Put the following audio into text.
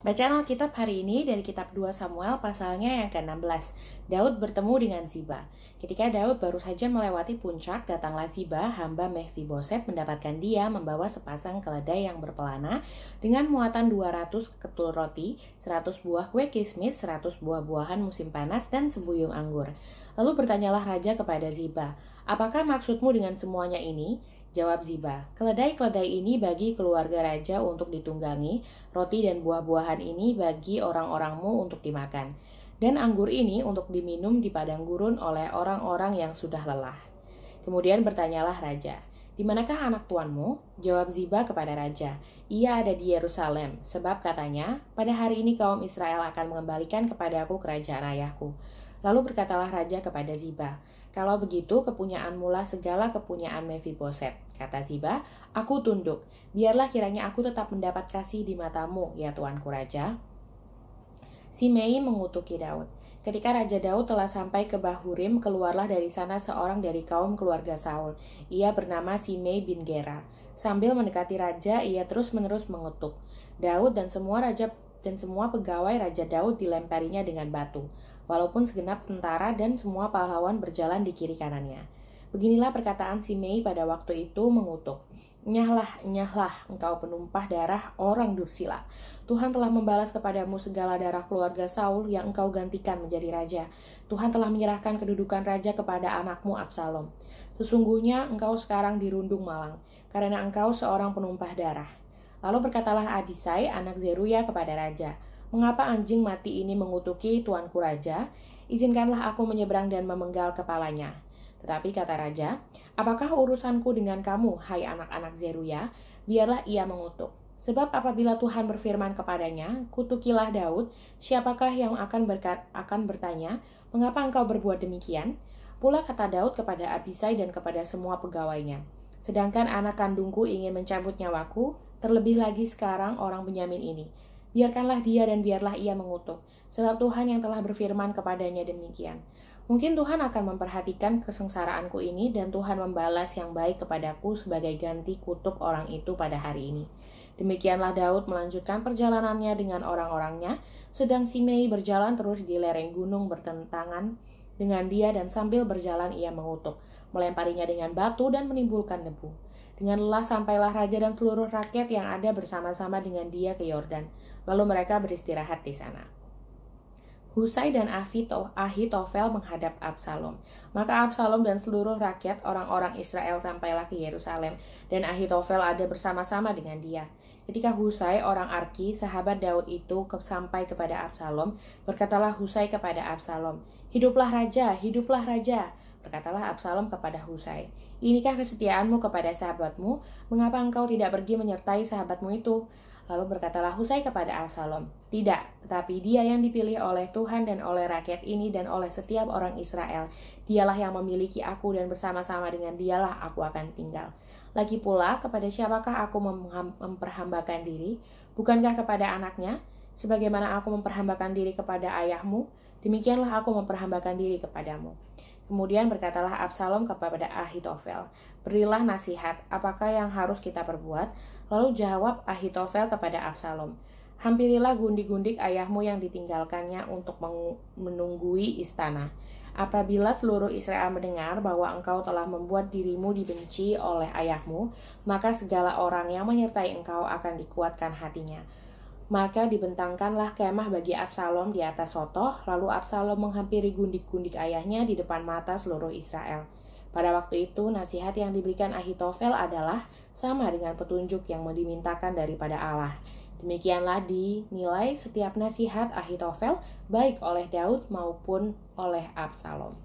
Bacaan Alkitab hari ini dari kitab 2 Samuel pasalnya yang ke-16. Daud bertemu dengan Ziba. Ketika Daud baru saja melewati puncak, datanglah Ziba, hamba Mephiboset, mendapatkan dia membawa sepasang keledai yang berpelana dengan muatan 200 ketul roti, 100 buah kue kismis, 100 buah-buahan musim panas, dan sebuyung anggur. Lalu bertanyalah raja kepada Ziba, "Apakah maksudmu dengan semuanya ini?" Jawab Ziba, "Keledai-keledai ini bagi keluarga raja untuk ditunggangi, roti dan buah-buahan ini bagi orang-orangmu untuk dimakan, dan anggur ini untuk diminum di padang gurun oleh orang-orang yang sudah lelah." Kemudian bertanyalah raja, "Di manakah anak tuanmu?" Jawab Ziba kepada raja, "Ia ada di Yerusalem, sebab katanya, pada hari ini kaum Israel akan mengembalikan kepadaku kerajaan ayahku." Lalu berkatalah raja kepada Ziba, "Kalau begitu kepunyaanmu lah segala kepunyaan Mephiboset." Kata Ziba, "Aku tunduk, biarlah kiranya aku tetap mendapat kasih di matamu, ya tuanku raja." Simei mengutuki Daud. Ketika Raja Daud telah sampai ke Bahurim, keluarlah dari sana seorang dari kaum keluarga Saul. Ia bernama Simei bin Gera. Sambil mendekati raja, ia terus-menerus mengutuk Daud dan semua pegawai Raja Daud dilemparinya dengan batu, walaupun segenap tentara dan semua pahlawan berjalan di kiri kanannya. Beginilah perkataan Simei pada waktu itu mengutuk, "Enyahlah, enyahlah, engkau penumpah darah orang dursila. Tuhan telah membalas kepadamu segala darah keluarga Saul yang engkau gantikan menjadi raja. Tuhan telah menyerahkan kedudukan raja kepada anakmu Absalom. Sesungguhnya engkau sekarang dirundung malang, karena engkau seorang penumpah darah." Lalu berkatalah Abisai, anak Zeruya, kepada raja, "Mengapa anjing mati ini mengutuki tuanku raja? Izinkanlah aku menyeberang dan memenggal kepalanya." Tetapi kata raja, "Apakah urusanku dengan kamu, hai anak-anak Zeruya? Biarlah ia mengutuk. Sebab apabila Tuhan berfirman kepadanya, kutukilah Daud, siapakah yang akan bertanya, mengapa engkau berbuat demikian?" Pula kata Daud kepada Abisai dan kepada semua pegawainya, "Sedangkan anak kandungku ingin mencabut nyawaku, terlebih lagi sekarang orang Benyamin ini. Biarkanlah dia dan biarlah ia mengutuk, sebab Tuhan yang telah berfirman kepadanya demikian. Mungkin Tuhan akan memperhatikan kesengsaraanku ini dan Tuhan membalas yang baik kepadaku sebagai ganti kutuk orang itu pada hari ini." Demikianlah Daud melanjutkan perjalanannya dengan orang-orangnya, sedang Simei berjalan terus di lereng gunung bertentangan dengan dia, dan sambil berjalan ia mengutuk, melemparinya dengan batu dan menimbulkan debu. Dengan lelah sampailah raja dan seluruh rakyat yang ada bersama-sama dengan dia ke Yordan. Lalu mereka beristirahat di sana. Husai dan Ahitofel menghadap Absalom. Maka Absalom dan seluruh rakyat orang-orang Israel sampailah ke Yerusalem, dan Ahitofel ada bersama-sama dengan dia. Ketika Husai, orang Arki, sahabat Daud itu sampai kepada Absalom, berkatalah Husai kepada Absalom, "Hiduplah raja, hiduplah raja." Berkatalah Absalom kepada Husai, "Inikah kesetiaanmu kepada sahabatmu? Mengapa engkau tidak pergi menyertai sahabatmu itu?" Lalu berkatalah Husai kepada Absalom, "Tidak, tetapi dia yang dipilih oleh Tuhan dan oleh rakyat ini dan oleh setiap orang Israel. Dialah yang memiliki aku dan bersama-sama dengan dialah aku akan tinggal. Lagi pula, kepada siapakah aku memperhambakan diri? Bukankah kepada anaknya? Sebagaimana aku memperhambakan diri kepada ayahmu, demikianlah aku memperhambakan diri kepadamu." Kemudian berkatalah Absalom kepada Ahitofel, "Berilah nasihat, apakah yang harus kita perbuat?" Lalu jawab Ahitofel kepada Absalom, "Hampirilah gundik-gundik ayahmu yang ditinggalkannya untuk menunggui istana. Apabila seluruh Israel mendengar bahwa engkau telah membuat dirimu dibenci oleh ayahmu, maka segala orang yang menyertai engkau akan dikuatkan hatinya." Maka dibentangkanlah kemah bagi Absalom di atas sotoh, lalu Absalom menghampiri gundik-gundik ayahnya di depan mata seluruh Israel. Pada waktu itu, nasihat yang diberikan Ahitofel adalah sama dengan petunjuk yang dimintakan daripada Allah. Demikianlah dinilai setiap nasihat Ahitofel, baik oleh Daud maupun oleh Absalom.